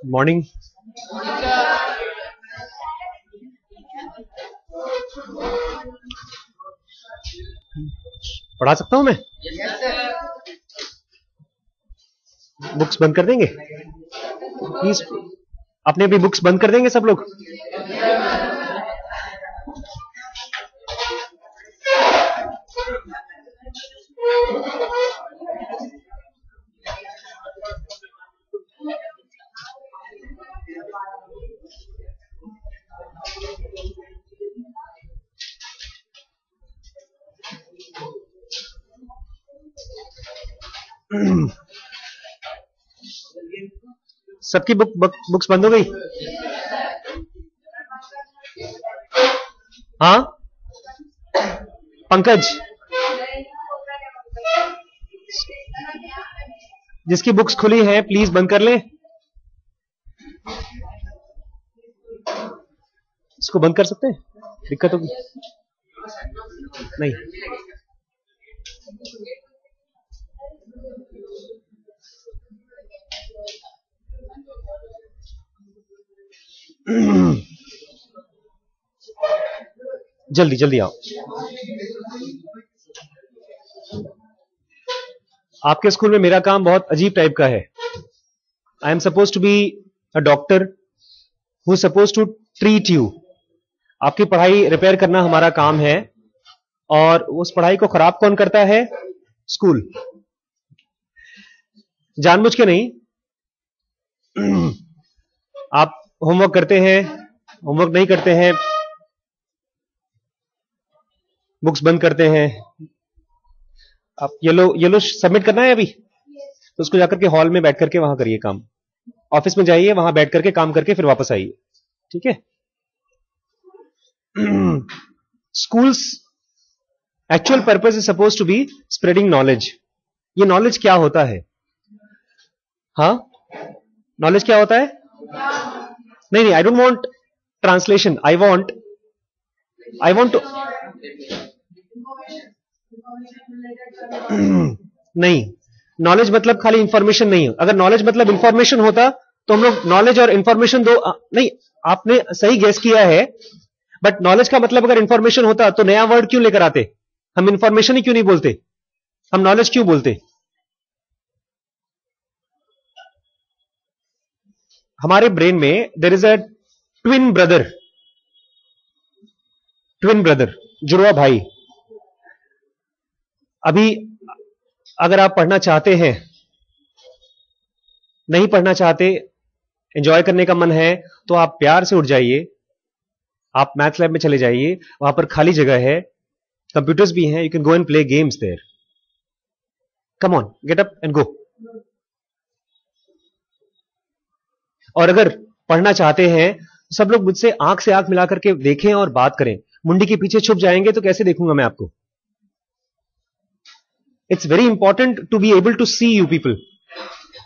Morning. पढ़ा सकता हूं मैं? बुक्स बंद कर देंगे प्लीज? अपने भी बुक्स बंद कर देंगे सब लोग? सबकी बुक्स बंद हो गई? हाँ पंकज, जिसकी बुक्स खुली हैं प्लीज बंद कर ले। इसको बंद कर सकते हैं? दिक्कत होगी? नहीं। जल्दी जल्दी आओ। आपके स्कूल में मेरा काम बहुत अजीब टाइप का है। I am suppose to be a doctor who suppose to treat you. आपकी पढ़ाई रिपेयर करना हमारा काम है, और उस पढ़ाई को खराब कौन करता है? स्कूल। जानबूझ के नहीं। आप होमवर्क करते हैं, होमवर्क नहीं करते हैं, बुक्स बंद करते हैं। आप येलो सबमिट करना है अभी, तो उसको जाकर के हॉल में बैठ करके वहां करिए काम। ऑफिस में जाइए, वहां बैठ करके काम करके फिर वापस आइए, ठीक है? Schools actual purpose is suppose to be spreading knowledge. ये नॉलेज क्या होता है? हाँ, नॉलेज क्या होता है? नहीं, I don't want translation. I want to नहीं, नॉलेज मतलब खाली इंफॉर्मेशन नहीं हो। अगर नॉलेज मतलब इंफॉर्मेशन होता तो हम लोग नॉलेज और इंफॉर्मेशन दो नहीं, आपने सही गेस किया है, बट नॉलेज का मतलब अगर इंफॉर्मेशन होता तो नया वर्ड क्यों लेकर आते? हम इंफॉर्मेशन ही क्यों नहीं बोलते? हम नॉलेज क्यों बोलते? हमारे ब्रेन में there is a twin brother, जुड़वा भाई। अभी अगर आप पढ़ना चाहते हैं, नहीं पढ़ना चाहते, एंजॉय करने का मन है, तो आप प्यार से उठ जाइए, आप मैथ लैब में चले जाइए, वहां पर खाली जगह है, कंप्यूटर्स भी हैं, you can go and play games there. Come on, get up and go. और अगर पढ़ना चाहते हैं, सब लोग मुझसे आंख से आंख मिलाकर के देखें और बात करें। मुंडी के पीछे छुप जाएंगे तो कैसे देखूंगा मैं आपको? It's very important to be able to see you people,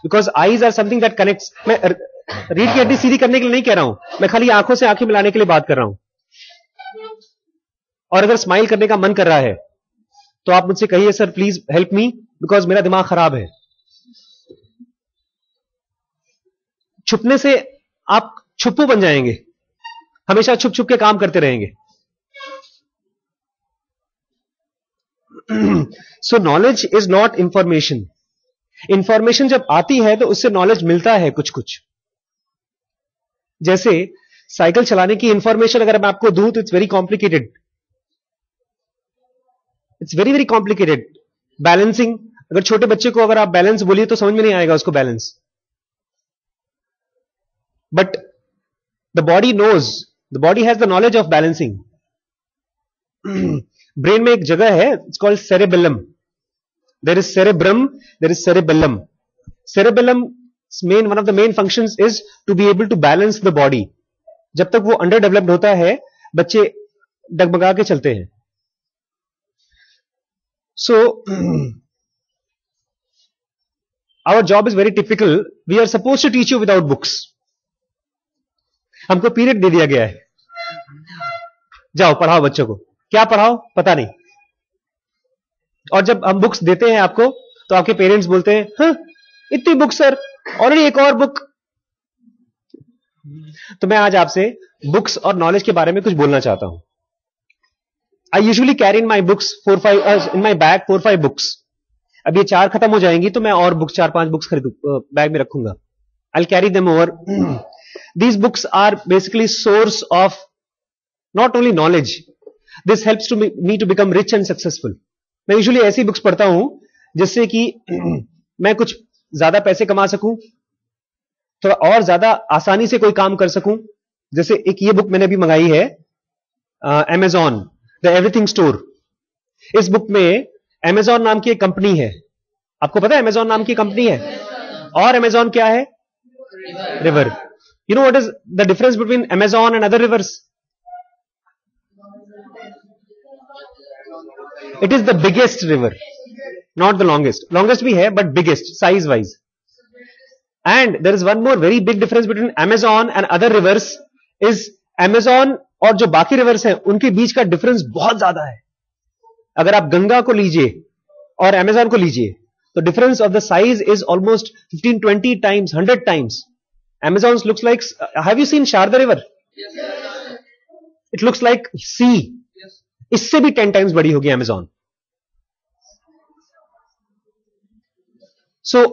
because eyes are something that connects. मैं रीढ़ की हड्डी सीधी करने के लिए नहीं कह रहा हूं, मैं खाली आंखों से आंखें मिलाने के लिए बात कर रहा हूं। और अगर स्माइल करने का मन कर रहा है तो आप मुझसे कहिए, sir please help me, because मेरा दिमाग खराब है। छुपने से आप छुप्पू बन जाएंगे, हमेशा छुप छुप के काम करते रहेंगे। सो knowledge is not information. Information जब आती है तो उससे नॉलेज मिलता है कुछ कुछ। जैसे साइकिल चलाने की इंफॉर्मेशन अगर मैं आपको दूं तो it's very complicated, it's very very complicated. Balancing, अगर छोटे बच्चे को अगर आप बैलेंस बोलिए तो समझ में नहीं आएगा उसको balance, but the body knows, the body has the knowledge of balancing. Brain में एक जगह है, it's called cerebellum. There is cerebrum, there is cerebellum. Cerebellum main, one of the main functions is to be able to balance the body. जब तक वो under developed होता है, बच्चे डगमगा के चलते हैं। So our job is very typical, we are suppose to teach you without books. हमको पीरियड दे दिया गया है, जाओ पढ़ाओ बच्चों को। क्या पढ़ाओ पता नहीं, और जब हम बुक्स देते हैं आपको तो आपके पेरेंट्स बोलते हैं, हाँ इतनी बुक्स सर, ऑलरेडी एक और बुक। तो मैं आज आपसे बुक्स और नॉलेज के बारे में कुछ बोलना चाहता हूं। I usually carry in my books 4-5 in my bag 4-5 books. अब ये 4 खत्म हो जाएंगी तो मैं और बुक्स 4-5 बुक्स खरीदू बैग में रखूंगा। I carry them over. These books are basically source of not only knowledge, this helps to me to become rich and successful. मैं यूजुअली ऐसी बुक्स पढ़ता हूं जिससे कि मैं कुछ ज्यादा पैसे कमा सकूं, थोड़ा और ज्यादा आसानी से कोई काम कर सकूं। जैसे एक ये बुक मैंने अभी मंगाई है, Amazon द एवरीथिंग स्टोर। इस बुक में Amazon नाम की एक कंपनी है। आपको पता है Amazon नाम की कंपनी है? और Amazon क्या है? River. You know what is the difference between Amazon and other rivers? It is the biggest river, not the longest. Longest भी है but biggest size wise. And there is one more very big difference between Amazon and other rivers is Amazon और जो बाकी reverse हैं उनके बीच का difference बहुत ज्यादा है। अगर आप गंगा को लीजिए और Amazon को लीजिए तो difference of the size is almost 15-20 times, 100 times. Amazon looks like, have you seen Sharda river? Yes, sir. It looks like sea. Yes. इससे भी 10 टाइम्स बड़ी होगी Amazon. So,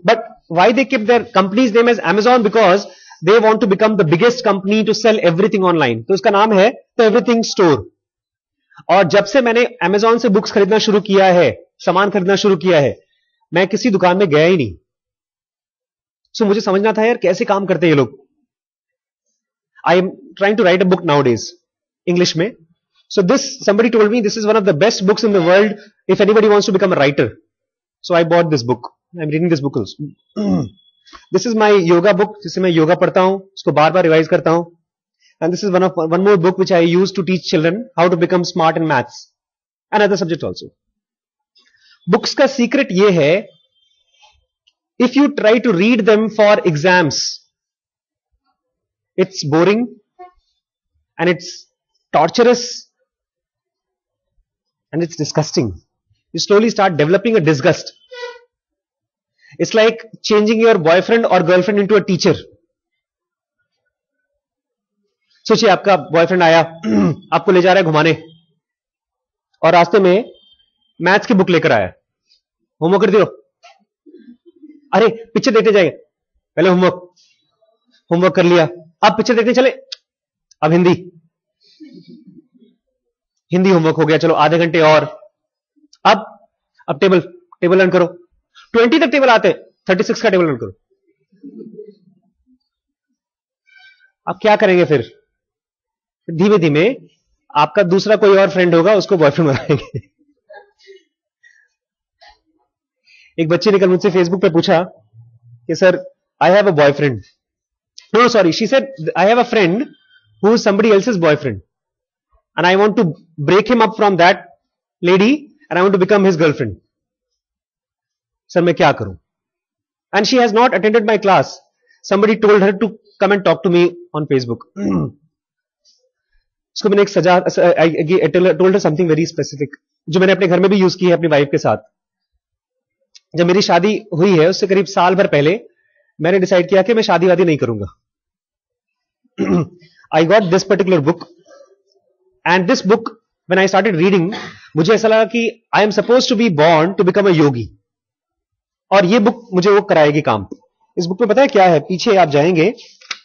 but why they keep their company's name as Amazon? Because they want to become the biggest company to sell everything online. तो इसका नाम है The Everything Store. और जब से मैंने Amazon से बुक्स खरीदना शुरू किया है, सामान खरीदना शुरू किया है, मैं किसी दुकान में गया ही नहीं। सो मुझे समझना था यार कैसे काम करते हैं ये लोग। I am trying to write a book nowadays English में। So this somebody told me this is one of the best books in the world if anybody wants to become a writer. So I bought this book. I'm reading this book also. This is my yoga book, जिससे मैं योगा पढ़ता हूं, उसको बार बार revise करता हूं। And this is one more book which I use to teach children how to become smart in maths and other subjects also. Books का secret ये है, if you try to read them for exams, it's boring and it's torturous and it's disgusting. You slowly start developing a disgust. It's like changing your boyfriend or girlfriend into a teacher. सोचिए आपका boyfriend आया, आपको ले जा रहा है घुमाने और रास्ते में मैथ्स की बुक लेकर आया। होमवर्क कर दियो। अरे पिक्चर देखते जाएंगे, पहले होमवर्क कर लिया, अब पिक्चर देखने चले, अब हिंदी होमवर्क हो गया, चलो आधे घंटे और। अब टेबल लर्न करो। 20 तक टेबल आते, 36 का टेबल लर्न करो। अब क्या करेंगे फिर? धीमे धीमे आपका दूसरा कोई और फ्रेंड होगा, उसको बॉयफ्रेंड बनाएंगे। एक बच्चे ने कल मुझसे फेसबुक पे पूछा कि sir I have a boyfriend. No sorry, she said I have a friend who is somebody else's boyfriend and I want to break him up from that lady and I want to become his girlfriend. Sir मैं क्या करूं? And she has not attended my class. Somebody told her to come and talk to me on Facebook. उसको मैंने एक सजा told her something very specific जो मैंने अपने घर में भी यूज की है अपनी वाइफ के साथ। जब मेरी शादी हुई है उससे करीब साल भर पहले मैंने डिसाइड किया कि मैं शादी वादी नहीं करूंगा। I got this particular book and this book when I started reading, मुझे ऐसा लगा कि I am suppose to be born to become a yogi, और ये बुक मुझे वो कराएगी काम। इस बुक में पता है क्या है? पीछे आप जाएंगे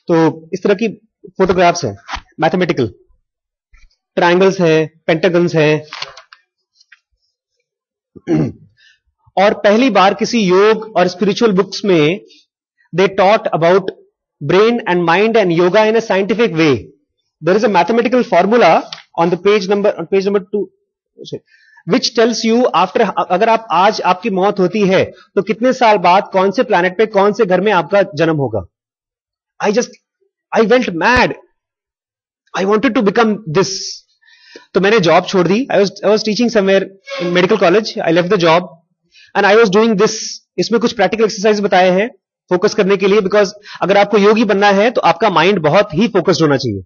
तो इस तरह की फोटोग्राफ्स हैं, मैथमेटिकल ट्रायंगल्स हैं, पेंटागन्स हैं। और पहली बार किसी योग और स्पिरिचुअल बुक्स में they taught about brain and mind and yoga in a scientific way. There is a mathematical formula on the page number 2 which tells you after, अगर आप आज आपकी मौत होती है तो कितने साल बाद कौन से प्लैनेट पे कौन से घर में आपका जन्म होगा। I went mad, I wanted to become this. तो मैंने जॉब छोड़ दी। I was teaching somewhere in medical college, I left the job and I was doing this. इसमें कुछ प्रैक्टिकल एक्सरसाइज बताए हैं फोकस करने के लिए, बिकॉज अगर आपको योगी बनना है तो आपका माइंड बहुत ही फोकस्ड होना चाहिए।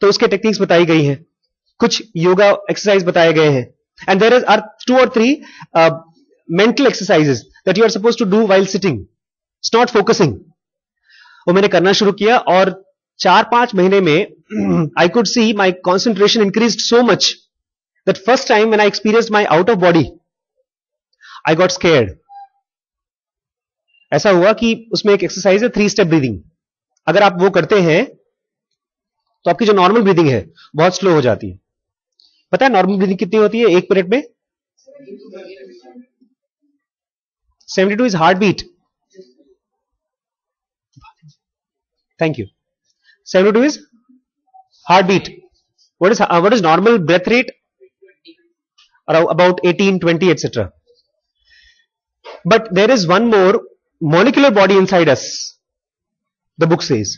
तो उसके टेक्निक्स बताई गई हैं, कुछ योगा एक्सरसाइज बताए गए हैं। And there are 2 or 3 mental exercises that you are supposed to do while sitting. It's not focusing. वो मैंने करना शुरू किया और 4-5 महीने में I could see my concentration increased so much that first time when I experienced my out of body I got scared. ऐसा हुआ कि उसमें एक एक्सरसाइज है 3 स्टेप ब्रीदिंग। अगर आप वो करते हैं तो आपकी जो नॉर्मल ब्रीदिंग है बहुत स्लो हो जाती है। पता है नॉर्मल ब्रीदिंग कितनी होती है 1 मिनट में? 72 is heart beat. Thank you. 72 is heartbeat. What is normal breath rate? Around about 18, 20, etc. But there is one more molecular body inside us. The book says.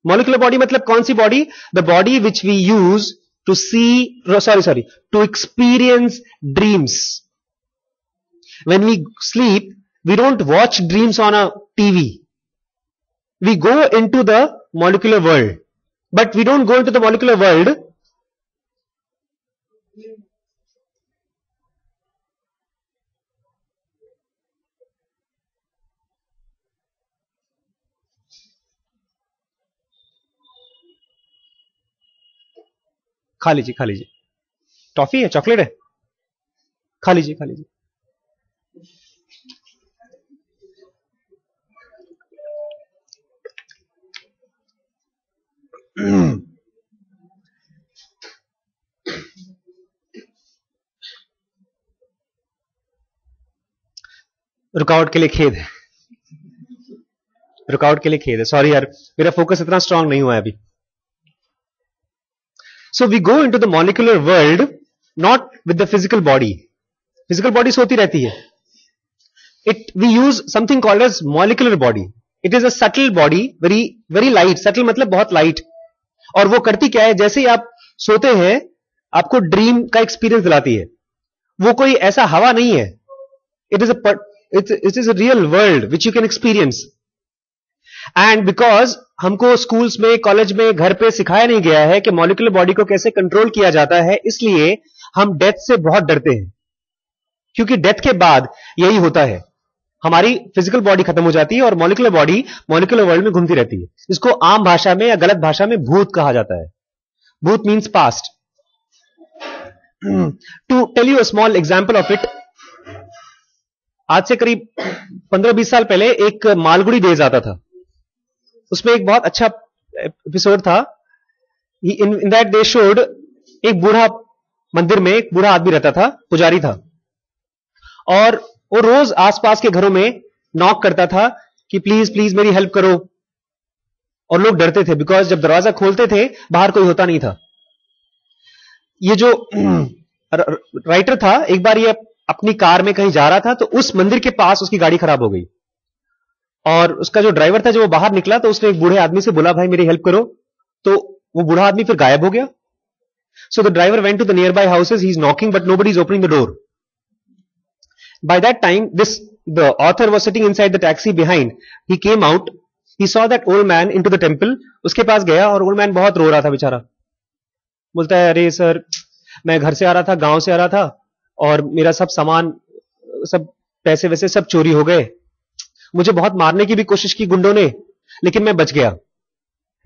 Molecular body मतलब कौन सी body? The body which we use to see, to experience dreams. When we sleep, we don't watch dreams on a TV. We go into the molecular world. But we don't go into the molecular world खा लीजिए toffee है, chocolate है, खा लीजिए। रुकावट के लिए खेद है, सॉरी यार, मेरा फोकस इतना स्ट्रांग नहीं हुआ है अभी। So we go into the molecular world not with the physical body. Physical body सोती रहती है। We use something called as molecular body. It is a subtle body, very very light. Subtle मतलब बहुत light. और वो करती क्या है, जैसे ही आप सोते हैं आपको ड्रीम का एक्सपीरियंस दिलाती है। वो कोई ऐसा हवा नहीं है, it is a real world which you can experience. And because हमको स्कूल्स में, कॉलेज में, घर पे सिखाया नहीं गया है कि मॉलिक्यूलर बॉडी को कैसे कंट्रोल किया जाता है, इसलिए हम डेथ से बहुत डरते हैं। क्योंकि डेथ के बाद यही होता है, हमारी फिजिकल बॉडी खत्म हो जाती है और मॉलिक्यूलर बॉडी मॉलिक्यूलर वर्ल्ड में घूमती रहती है। इसको आम भाषा में या गलत भाषा में भूत कहा जाता है। भूत means past. To tell you a small example of it, आज से करीब 15-20 साल पहले एक मालगुड़ी डेज आता था। उसमें एक बहुत अच्छा एपिसोड था। इन दैट दे शोड एक बूढ़ा मंदिर में एक बूढ़ा आदमी रहता था, पुजारी था, और वो रोज आसपास के घरों में नॉक करता था कि प्लीज प्लीज मेरी हेल्प करो। और लोग डरते थे बिकॉज जब दरवाजा खोलते थे बाहर कोई होता नहीं था। ये जो राइटर था, एक बार ये अपनी कार में कहीं जा रहा था तो उस मंदिर के पास उसकी गाड़ी खराब हो गई और उसका जो ड्राइवर था, जब वो बाहर निकला तो उसने एक बूढ़े आदमी से बोला, भाई मेरी हेल्प करो। तो वो बूढ़ा आदमी फिर गायब हो गया। So the driver went to the nearby houses, he is knocking but nobody is opening the door. By that time, the author was sitting inside the taxi behind. He came out. He saw that old man into the temple. उसके पास गया और old man बहुत रो रहा था बेचारा। बोलता है, अरे सर, मैं घर से आ रहा था, गांव से आ रहा था, और मेरा सब सामान, सब पैसे वैसे सब चोरी हो गए। मुझे बहुत मारने की भी कोशिश की गुंडों ने, लेकिन मैं बच गया।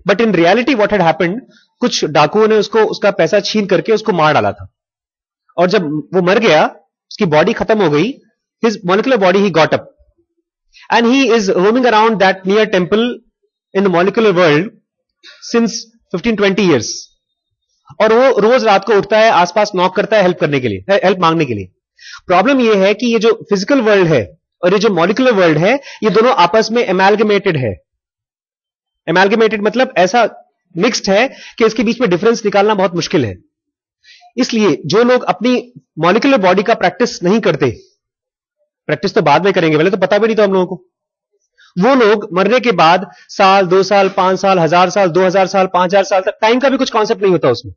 But in reality what had happened, कुछ डाकुओं ने उसको उसका पैसा छीन करके उसको मार डाला था। और जब वो मर गया, उसकी बॉडी खत्म हो गई, his molecular body he got up and he is roaming around that near temple in the molecular world since 15-20 years। और वो रोज रात को उठता है, आसपास नॉक करता है हेल्प करने के लिए, हेल्प मांगने के लिए। प्रॉब्लम ये है कि ये जो फिजिकल वर्ल्ड है और ये जो मॉलिक्यूलर वर्ल्ड है, ये दोनों आपस में एमैलगमेटेड है। एमैलगमेटेड मतलब ऐसा मिक्स्ड है कि इसके बीच में डिफरेंस निकालना बहुत मुश्किल है। इसलिए जो लोग अपनी मॉलिक्यूलर बॉडी का प्रैक्टिस नहीं करते, प्रैक्टिस तो बाद में करेंगे, पहले तो पता भी नहीं था हम लोगों को, वो लोग मरने के बाद साल, 2 साल, 5 साल, 1000 साल, 2000 साल, 5000 साल तक, टाइम का भी कुछ कॉन्सेप्ट नहीं होता उसमें।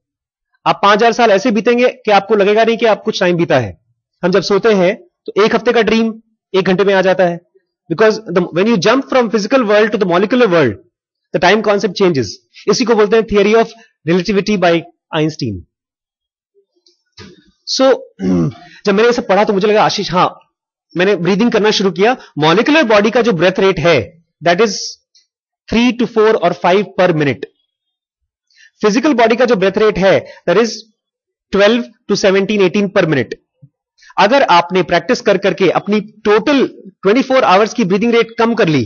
आप 5000 साल ऐसे बीतेंगे कि आपको लगेगा नहीं कि आप कुछ टाइम बीता है। हम जब सोते हैं तो 1 हफ्ते का ड्रीम 1 घंटे में आ जाता है, because when you jump from physical world to the molecular world, the time concept changes. इसी को बोलते हैं theory of relativity by Einstein. So जब मैंने ये सब पढ़ा तो मुझे लगा, आशीष, हाँ, मैंने ब्रीदिंग करना शुरू किया। मॉलिक्यूलर बॉडी का जो ब्रेथ रेट है दैट इज 3 to 4 और 5 पर मिनट. फिजिकल बॉडी का जो ब्रेथ रेट है दैट इज 12 to 17, 18 पर मिनट. अगर आपने प्रैक्टिस कर करके अपनी टोटल 24 आवर्स की ब्रीदिंग रेट कम कर ली,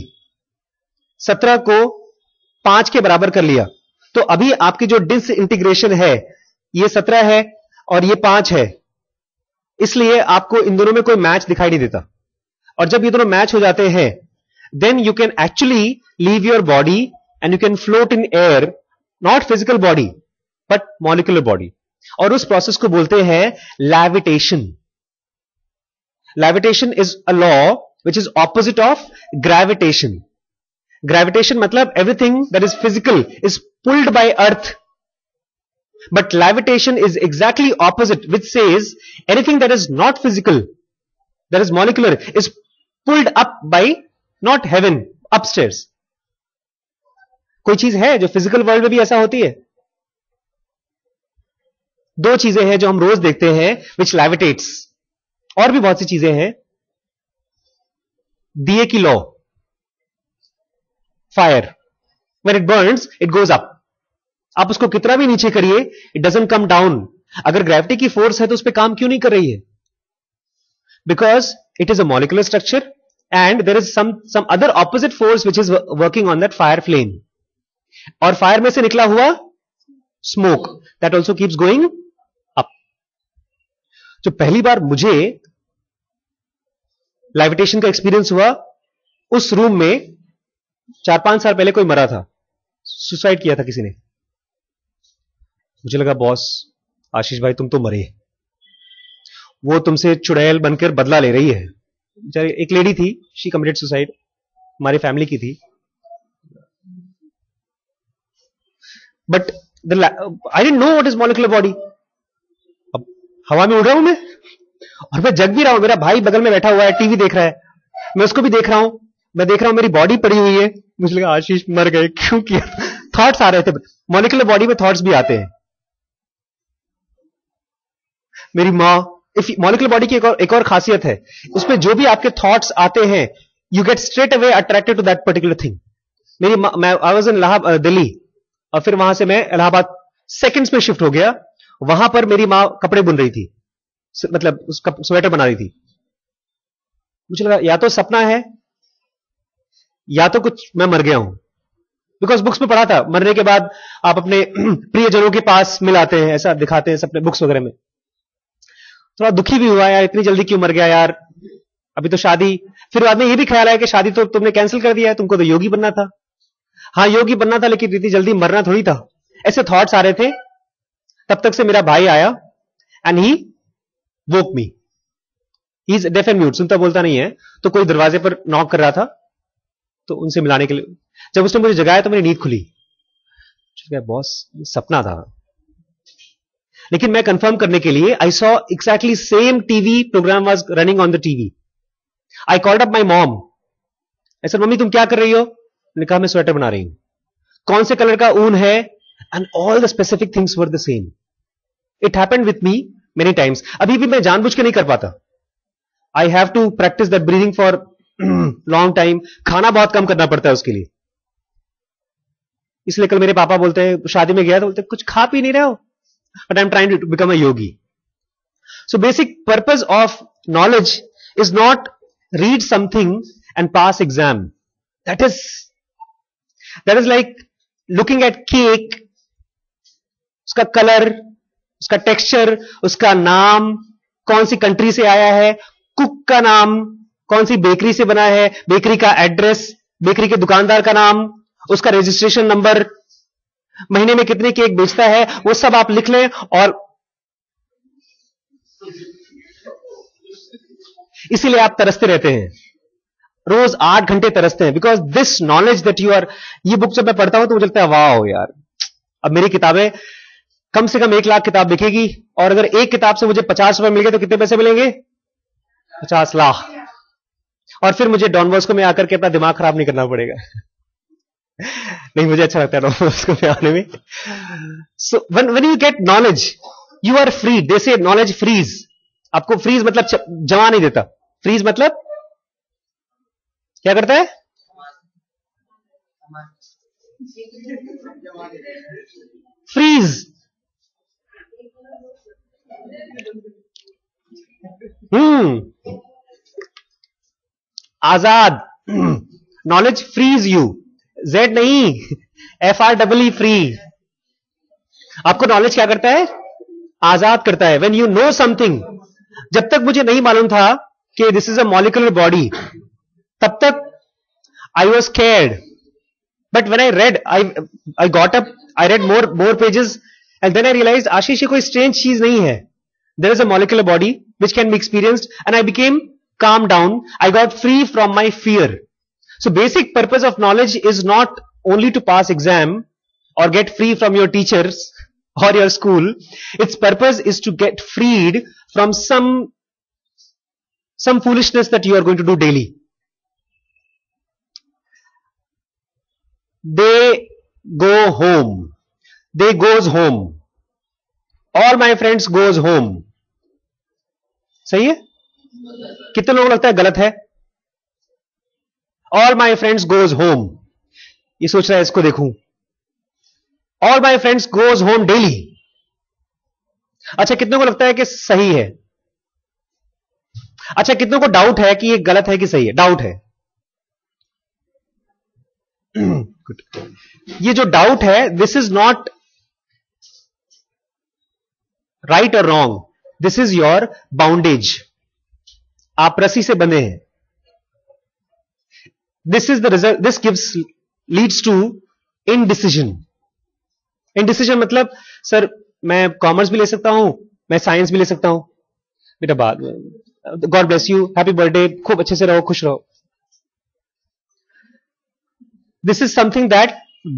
17 को 5 के बराबर कर लिया, तो अभी आपकी जो डिसइंटीग्रेशन है ये 17 है और ये 5 है. इसलिए आपको इन दोनों में कोई मैच दिखाई नहीं देता. और जब ये दोनों मैच हो जाते हैं, then you can actually leave your body and you can float in air, not physical body but molecular body. और उस प्रोसेस को बोलते हैं levitation. Levitation is a law which is opposite of gravitation. Gravitation मतलब everything that is physical is pulled by Earth, but levitation is exactly opposite, which says anything that is not physical, that is molecular, is pulled up by not heaven, upstairs. कोई चीज है जो physical world में भी ऐसा होती है? दो चीजें हैं जो हम रोज देखते हैं which levitates. और भी बहुत सी चीजें हैं. दिए की law, fire, when it burns it goes up. आप उसको कितना भी नीचे करिए, इट डजंट कम डाउन. अगर ग्रेविटी की फोर्स है तो उस पर काम क्यों नहीं कर रही है? Because it is a molecular structure and there is some other opposite force which is working on that fire flame. और फायर में से निकला हुआ smoke that also keeps going up. जो पहली बार मुझे लेविटेशन का एक्सपीरियंस हुआ, उस रूम में 4-5 साल पहले कोई मरा था, सुसाइड किया था किसी ने. मुझे लगा बॉस आशीष भाई तुम तो मरे, वो तुमसे चुड़ैल बनकर बदला ले रही है. एक लेडी थी, शी कमिटेड सुसाइड, हमारी फैमिली की थी. But I didn't know what is molecular body. अब हवा में उड़ रहा हूं मैं और मैं जग भी रहा हूं. मेरा भाई बगल में बैठा हुआ है, टीवी देख रहा है, मैं उसको भी देख रहा हूं. मैं देख रहा हूं मेरी बॉडी पड़ी हुई है. मुझे लगा आशीष मर गए, क्यों किया? थॉट्स आ रहे थे. मॉलिक्यूलर बॉडी में थॉट्स भी आते हैं. मेरी माँ, मॉलिक्यूलर बॉडी की एक और खासियत है, उसमें जो भी आपके थॉट्स आते हैं you get straight away attracted to that particular thing. मैं आई वाज इन दिल्ली, और फिर वहां से मैं इलाहाबाद सेकंड्स में शिफ्ट हो गया. वहां पर मेरी माँ कपड़े बुन रही थी, मतलब उसका स्वेटर बना रही थी. मुझे लगा या तो सपना है या तो कुछ मैं मर गया हूं. बिकॉज बुक्स में पढ़ा था मरने के बाद आप अपने प्रियजनों के पास मिल आते हैं, ऐसा दिखाते हैं सपने बुक्स वगैरह में. थोड़ा दुखी भी हुआ यार, इतनी जल्दी क्यों मर गया यार, अभी तो शादी. फिर बाद में ये भी ख्याल आया कि शादी तो तुमने कैंसिल कर दिया है, तुमको तो योगी बनना था. हाँ योगी बनना था, लेकिन इतनी जल्दी मरना थोड़ी था. ऐसे थॉट्स आ रहे थे. तब तक से मेरा भाई आया and he woke me. He is deaf and mute, सुनता बोलता नहीं है. तो कोई दरवाजे पर नॉक कर रहा था, तो उनसे मिलाने के लिए जब उसने मुझे जगाया तो मेरी नींद खुली. बॉस सपना था. लेकिन मैं कंफर्म करने के लिए I saw exactly same TV program was running on the TV. I called up my mom. ऐसा मम्मी तुम क्या कर रही हो? मैंने कहा मैं स्वेटर बना रही हूं. कौन से कलर का ऊन है? And all the specific things were the same. It happened with me many times. अभी भी मैं जानबूझ के नहीं कर पाता. I have to practise that breathing for long time. खाना बहुत कम करना पड़ता है उसके लिए. इसलिए कल मेरे पापा बोलते हैं, शादी में गया तो बोलते कुछ खा पी नहीं रहे हो. But I'm trying to become a yogi. So basic purpose of knowledge is not read something and pass exam. That is like looking at cake, उसका कलर, उसका टेक्सचर, उसका नाम, कौन सी कंट्री से आया है, कुक का नाम, कौन सी बेकरी से बना है, बेकरी का एड्रेस, बेकरी के दुकानदार का नाम, उसका रजिस्ट्रेशन नंबर, महीने में कितने केक बेचता है, वो सब आप लिख लें. और इसीलिए आप तरसते रहते हैं, रोज 8 घंटे तरसते हैं. Because this knowledge that you are, ये बुक जब मैं पढ़ता हूं तो मुझे लगता है वाह यार, अब मेरी किताबें कम से कम 1 लाख किताब बिकेगी. और अगर एक किताब से मुझे 50 रुपए मिल गए तो कितने पैसे मिलेंगे? 50 लाख. और फिर मुझे डॉन बॉस्को में आकर के अपना दिमाग खराब नहीं करना पड़ेगा. नहीं, मुझे अच्छा लगता है डॉन बॉस्को में आने में. So when you get knowledge you are free. They say knowledge freeze. आपको फ्रीज मतलब जमा नहीं देता. फ्रीज मतलब क्या करता है? फ्रीज, आजाद, नॉलेज फ्रीज यू, जेड नहीं, FREE फ्री। आपको नॉलेज क्या करता है? आजाद करता है। व्हेन यू नो समथिंग, जब तक मुझे नहीं मालूम था कि this is a molecular body, तब तक I was scared, but when I read, I got up, I read more pages, and then I realise Ashish ये कोई स्ट्रेंज चीज नहीं है। There is a molecular body which can be experienced, and I became calm down. I got free from my fear. So basic purpose of knowledge is not only to pass exam or get free from your teachers or your school. Its purpose is to get freed from some foolishness that you are going to do daily. They go home. They goes home. All my friends goes home. सही है? कितने लोगों को लगता है गलत है? All my friends goes home. ये सोच रहा है इसको देखूं। All my friends goes home daily. अच्छा, कितनों को लगता है कि सही है? अच्छा, कितनों को डाउट है कि ये गलत है कि सही है? डाउट है। ये जो डाउट है, दिस इज नॉट राइट और wrong, this is your bondage. आप रस्सी से बंधे हैं। This is the result, this gives leads to indecision. Indecision मतलब, सर मैं कॉमर्स भी ले सकता हूं, मैं साइंस भी ले सकता हूं। बेटा बाद में, God bless you, happy birthday, खूब अच्छे से रहो, खुश रहो। This is something that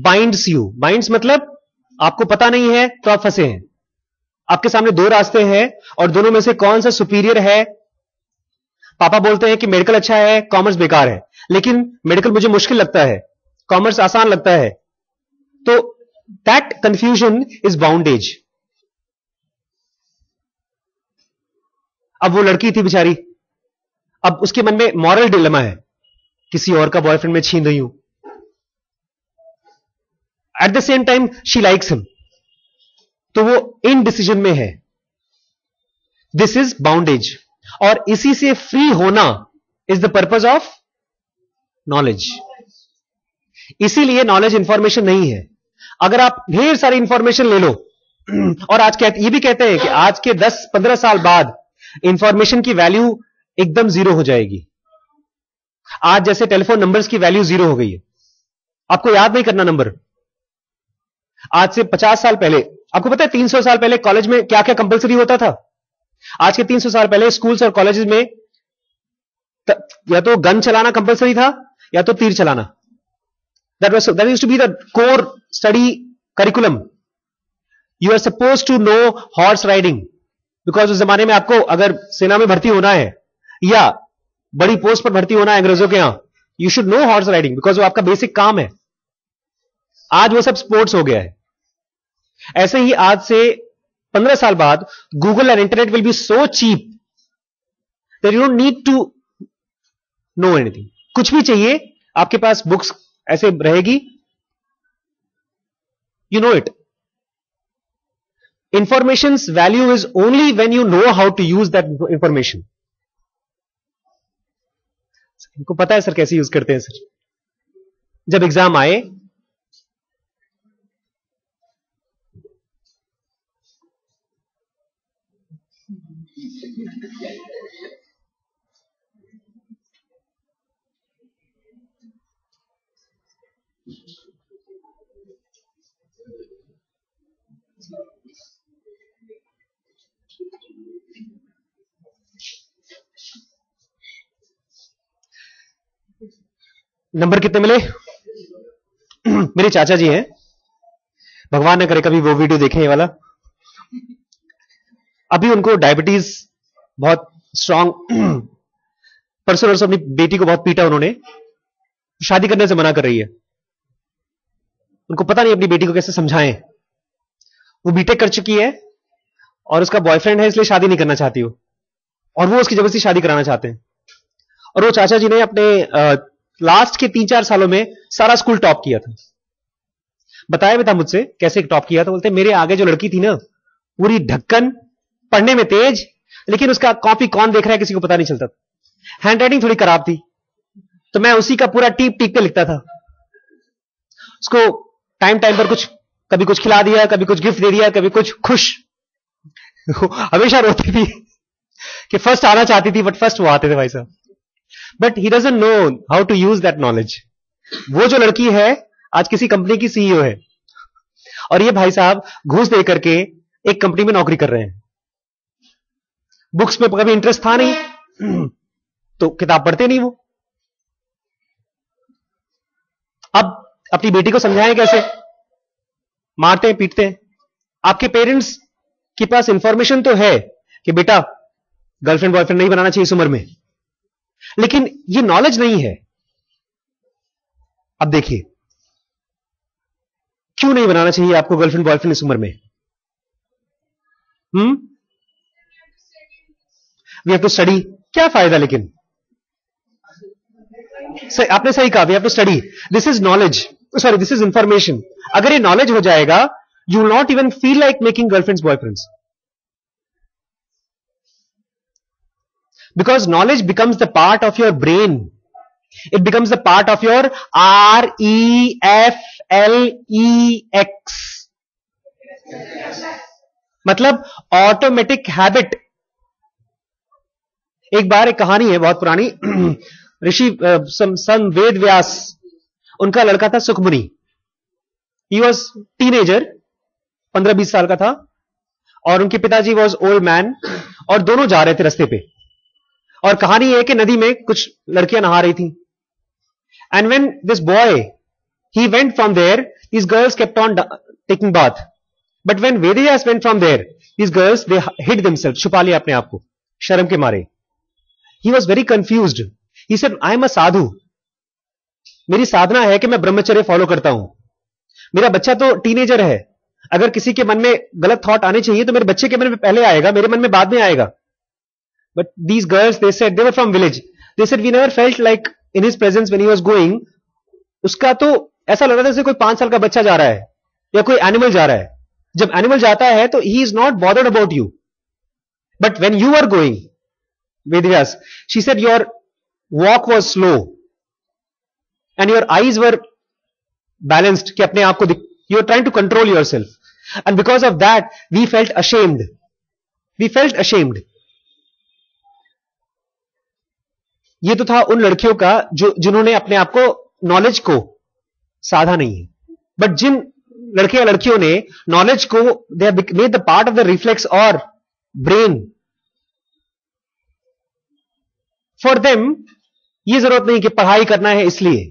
binds you. Binds मतलब आपको पता नहीं है तो आप फंसे हैं। आपके सामने दो रास्ते हैं और दोनों में से कौन सा सुपीरियर है? पापा बोलते हैं कि मेडिकल अच्छा है, कॉमर्स बेकार है, लेकिन मेडिकल मुझे मुश्किल लगता है, कॉमर्स आसान लगता है। तो दैट कंफ्यूजन इज बाउंडेज। अब वो लड़की थी बेचारी, अब उसके मन में मॉरल डिलेमा है, किसी और का बॉयफ्रेंड में छीन रही हूं, at the same time she likes him, तो वो इनडिसीजन में है। दिस इज बाउंडेज, और इसी से फ्री होना is the purpose of knowledge. इसीलिए नॉलेज इंफॉर्मेशन नहीं है। अगर आप ढेर सारी इंफॉर्मेशन ले लो, और आज ये भी कहते हैं कि आज के 10-15 साल बाद इंफॉर्मेशन की वैल्यू एकदम जीरो हो जाएगी। आज जैसे टेलीफोन नंबर्स की वैल्यू जीरो हो गई है, आपको याद नहीं करना नंबर। आज से 50 साल पहले, आपको पता है 300 साल पहले कॉलेज में क्या क्या कंपलसरी होता था? आज के 300 साल पहले स्कूल्स और कॉलेजेस में या तो गन चलाना कंपलसरी था या तो तीर चलाना। That used to be the core study curriculum. You are suppose to know horse riding, because उस जमाने में आपको अगर सेना में भर्ती होना है या बड़ी पोस्ट पर भर्ती होना है अंग्रेजों के यहां, you should know horse riding, because वो आपका बेसिक काम है। आज वो सब स्पोर्ट्स हो गया है। ऐसे ही आज से 15 साल बाद Google and internet will be so cheap that you don't need to know anything. कुछ भी चाहिए आपके पास बुक्स ऐसे रहेगी, you know it. Information's value is only when you know how to use that information. इनको पता है सर कैसे यूज करते हैं सर? जब एग्जाम आए, नंबर कितने मिले? मेरे चाचा जी हैं, भगवान ने करे कभी वो वीडियो देखें ये वाला। अभी उनको डायबिटीज बहुत स्ट्रांग, परसों नरसों अपनी बेटी को बहुत पीटा उन्होंने, शादी करने से मना कर रही है। उनको पता नहीं अपनी बेटी को कैसे समझाएं। वो बीटेक कर चुकी है और उसका बॉयफ्रेंड है, इसलिए शादी नहीं करना चाहती वो, और वो उसकी जबरदस्ती शादी कराना चाहते हैं। और वो चाचा जी ने अपने लास्ट के 3-4 सालों में सारा स्कूल टॉप किया था। बताया भी था मुझसे कैसे टॉप किया था। बोलते मेरे आगे जो लड़की थी ना, पूरी ढक्कन, पढ़ने में तेज, लेकिन उसका कॉपी कौन देख रहा है किसी को पता नहीं चलता। हैंड राइटिंग थोड़ी खराब थी, तो मैं उसी का पूरा टीप टीप के लिखता था। उसको टाइम टाइम पर कुछ, कभी कुछ खिला दिया, कभी कुछ गिफ्ट दे दिया, कभी कुछ, खुश। हमेशा रोती थी कि फर्स्ट आना चाहती थी, बट फर्स्ट वो आते थे भाई साहब। But he doesn't know how to use that knowledge. वो जो लड़की है आज किसी कंपनी की सीईओ है, और ये भाई साहब घूस दे करके एक कंपनी में नौकरी कर रहे हैं। बुक्स में कभी इंटरेस्ट था नहीं, तो किताब पढ़ते नहीं वो। अब अपनी बेटी को समझाएं कैसे? मारते हैं, पीटते हैं। आपके पेरेंट्स के पास इंफॉर्मेशन तो है कि बेटा गर्लफ्रेंड बॉयफ्रेंड नहीं बनाना चाहिए इस उम्र में, लेकिन ये नॉलेज नहीं है। अब देखिए, क्यों नहीं बनाना चाहिए आपको गर्लफ्रेंड बॉयफ्रेंड इस उम्र में? We have to study. क्या फायदा? लेकिन आपने सही कहा, we have to study. This is knowledge, sorry this is information. अगर ये नॉलेज हो जाएगा, you will not even feel like making girlfriends boyfriends, because knowledge becomes the part of your brain. It becomes the part of your REFLEX, मतलब automatic habit. एक बार एक कहानी है बहुत पुरानी। ऋषि सन वेद व्यास, उनका लड़का था सुखमुनि। ही वॉज टीनेजर, 15-20 साल का था, और उनके पिताजी वॉज ओल्ड मैन, और दोनों जा रहे थे रास्ते पे। और कहानी है कि नदी में कुछ लड़कियां नहा रही थी, and when this boy he went from there, these girls kept on taking bath, but when Vedvyas went from there, these girls they hid themself, छुपा लिया अपने आप को शर्म के मारे। He was very confused. He said I am a sadhu, मेरी साधना है कि मैं ब्रह्मचर्य फॉलो करता हूं। मेरा बच्चा तो टीनेजर है, अगर किसी के मन में गलत थॉट आने चाहिए तो मेरे बच्चे के मन में पहले आएगा, मेरे मन में बाद में आएगा। But these girls, they said, they were from village, they said we never felt like in his presence when he was going. उसका तो ऐसा लग रहा था जैसे कोई 5 साल का बच्चा जा रहा है या कोई एनिमल जा रहा है। जब एनिमल जाता है तो he is not bothered about you, but when you are going, Vedyas, she said your walk was slow and your eyes were balanced, कि अपने आप को you are trying to control yourself, and because of that we felt ashamed. ये तो था उन लड़कियों का जिन्होंने अपने आप को, नॉलेज को साधा नहीं है। बट जिन लड़के या लड़कियों ने नॉलेज को, they have made the part of the reflex or brain, for them ये जरूरत नहीं कि पढ़ाई करना है इसलिए।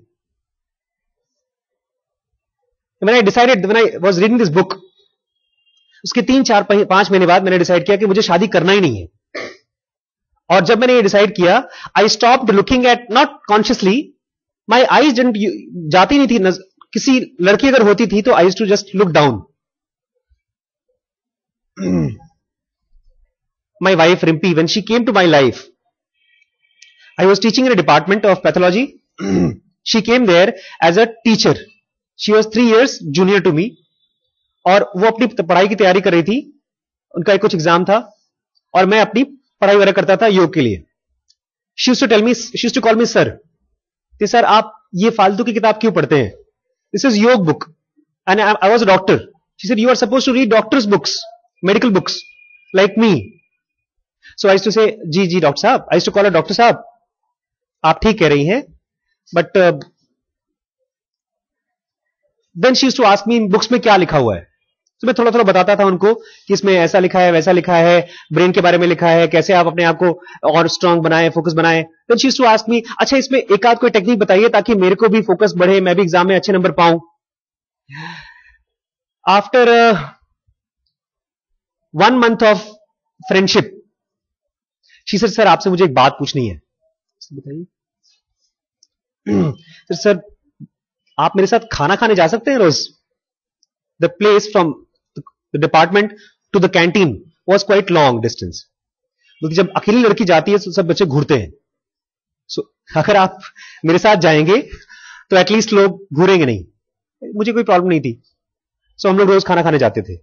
When I decided, when I was reading this book, उसके 3-4-5 महीने बाद मैंने डिसाइड किया कि मुझे शादी करना ही नहीं है। और जब मैंने ये डिसाइड किया, I stopped looking at, not consciously, my eyes जाती नहीं थी, किसी लड़की अगर होती थी तो I used to just look down. My wife Rimpi, when she came to my life, I was teaching in a department of pathology. She came there as a teacher. She was 3 years junior to me. और वो अपनी पढ़ाई की तैयारी कर रही थी, उनका एक कुछ एग्जाम था, और मैं अपनी पढ़ाई वगैरह करता था योग के लिए। She used to tell me, she used to call me sir. कि सर आप ये फालतू की किताब क्यों पढ़ते हैं? This is योग book. And I was a doctor. She said you are supposed to read doctors books, medical books, like me. So I used to say, जी डॉक्टर साहब, I used to call her doctor साहब, आप ठीक कह रही हैं, but then she used to ask me in books में क्या लिखा हुआ है। तो मैं थोड़ा थोड़ा बताता था उनको कि इसमें ऐसा लिखा है, वैसा लिखा है, ब्रेन के बारे में लिखा है, कैसे आप अपने आप को और स्ट्रांग बनाए, फोकस बनाए। Then she used to ask me, अच्छा इसमें एक आध कोई टेक्निक बताइए ताकि मेरे को भी फोकस बढ़े, मैं भी एग्जाम में अच्छे नंबर पाऊं। After 1 month of friendship, she said sir आपसे मुझे एक बात पूछनी है। बताइए। सर आप मेरे साथ खाना खाने जा सकते हैं रोज? The place from the department to the canteen was quite long distance. जब अकेली लड़की जाती है तो सब बच्चे घूरते हैं, अगर आप मेरे साथ जाएंगे तो एटलीस्ट लोग घूरेंगे नहीं, मुझे कोई प्रॉब्लम नहीं थी। हम लोग रोज खाना खाने जाते थे।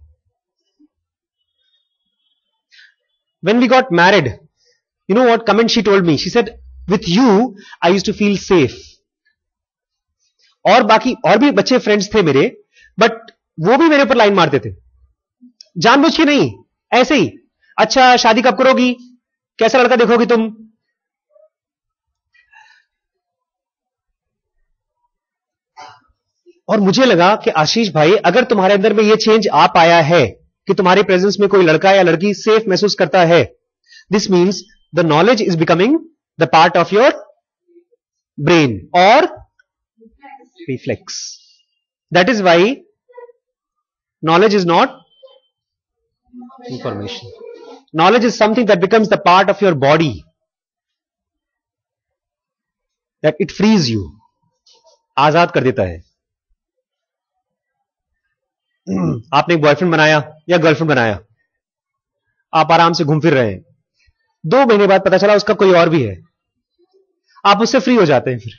When we got married, you know what comment she told me? She said, with you, I used to feel safe. और बाकी और भी बच्चे फ्रेंड्स थे मेरे, बट वो भी मेरे ऊपर लाइन मारते थे, जानबूझ के नहीं, ऐसे ही। अच्छा शादी कब करोगी, कैसा लड़का देखोगी तुम। और मुझे लगा कि आशीष भाई, अगर तुम्हारे अंदर में ये चेंज आ पाया है कि तुम्हारे प्रेजेंस में कोई लड़का या लड़की सेफ महसूस करता है, this means the knowledge is becoming the part of your brain और reflex. That is why knowledge is not information. Knowledge is something that becomes the part of your body, that it frees you, आजाद कर देता है। आपने एक boyfriend बनाया या girlfriend बनाया, आप आराम से घूम फिर रहे हैं, 2 महीने बाद पता चला उसका कोई और भी है, आप उससे फ्री हो जाते हैं। फिर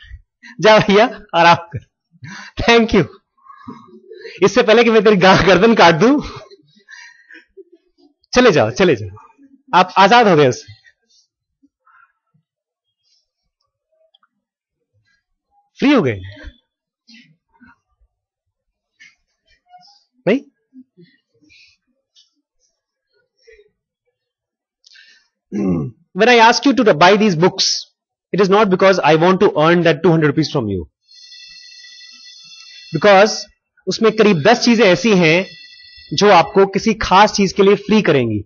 जा भैया आराम कर, थैंक यू, इससे पहले कि मैं तेरी गर्दन काट दूं, चले जाओ चले जाओ, आप आजाद हो गए उससे। फ्री हो गए नहीं। When I ask you to buy these books, it is not because I want to earn that 200 rupees from you, because उसमें करीब 10 चीजें ऐसी हैं जो आपको किसी खास चीज के लिए फ्री करेंगी।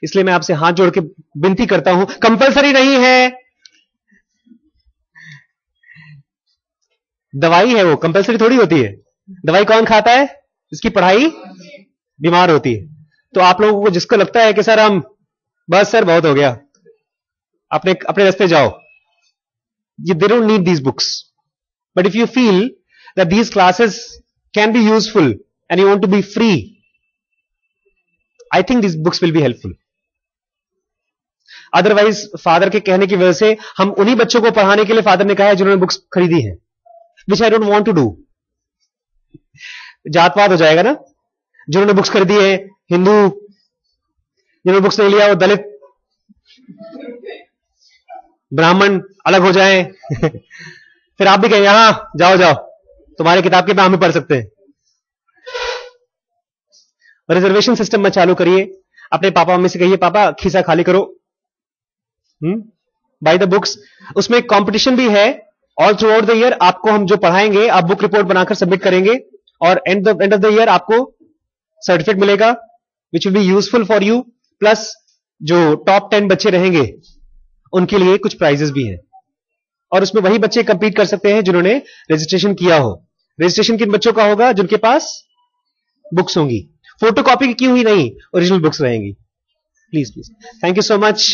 इसलिए मैं आपसे हाथ जोड़ के विनती करता हूं, कंपलसरी नहीं है, दवाई है वो, कंपलसरी थोड़ी होती है। दवाई कौन खाता है, इसकी पढ़ाई बीमार होती है। तो आप लोगों को जिसको लगता है कि सर हम बस सर बहुत हो गया, अपने अपने रास्ते जाओ, you they don't need these books. But if you feel that these classes can be useful and you want to be free, I think these books will be helpful. Otherwise, father के कहने की वजह से हम उन्हीं बच्चों को पढ़ाने के लिए फादर ने कहा है जिन्होंने बुक्स खरीदी है, which I don't want to do. जातवाद हो जाएगा ना, जिन्होंने बुक्स खरीदी है हिंदू, जिन्होंने बुक्स नहीं लिया वो दलित ब्राह्मण अलग हो जाए। फिर आप भी कहेंगे हाँ जाओ जाओ, तुम्हारे किताब के नाम में पढ़ सकते हैं। रिजर्वेशन सिस्टम में चालू करिए, अपने पापा मम्मी से कहिए पापा खीसा खाली करो, बाय द बुक्स। उसमें कंपटीशन भी है, all through out the year आपको हम जो पढ़ाएंगे आप बुक रिपोर्ट बनाकर सबमिट करेंगे, और एंड ऑफ द ईयर आपको सर्टिफिकेट मिलेगा which will be useful for you. Plus जो टॉप 10 बच्चे रहेंगे उनके लिए कुछ प्राइजेस भी हैं, और उसमें वही बच्चे कंपीट कर सकते हैं जिन्होंने रजिस्ट्रेशन किया हो। रजिस्ट्रेशन किन बच्चों का होगा, जिनके पास बुक्स होंगी, फोटोकॉपी की हुई नहीं, ओरिजिनल बुक्स रहेंगी। Please please, thank you so much.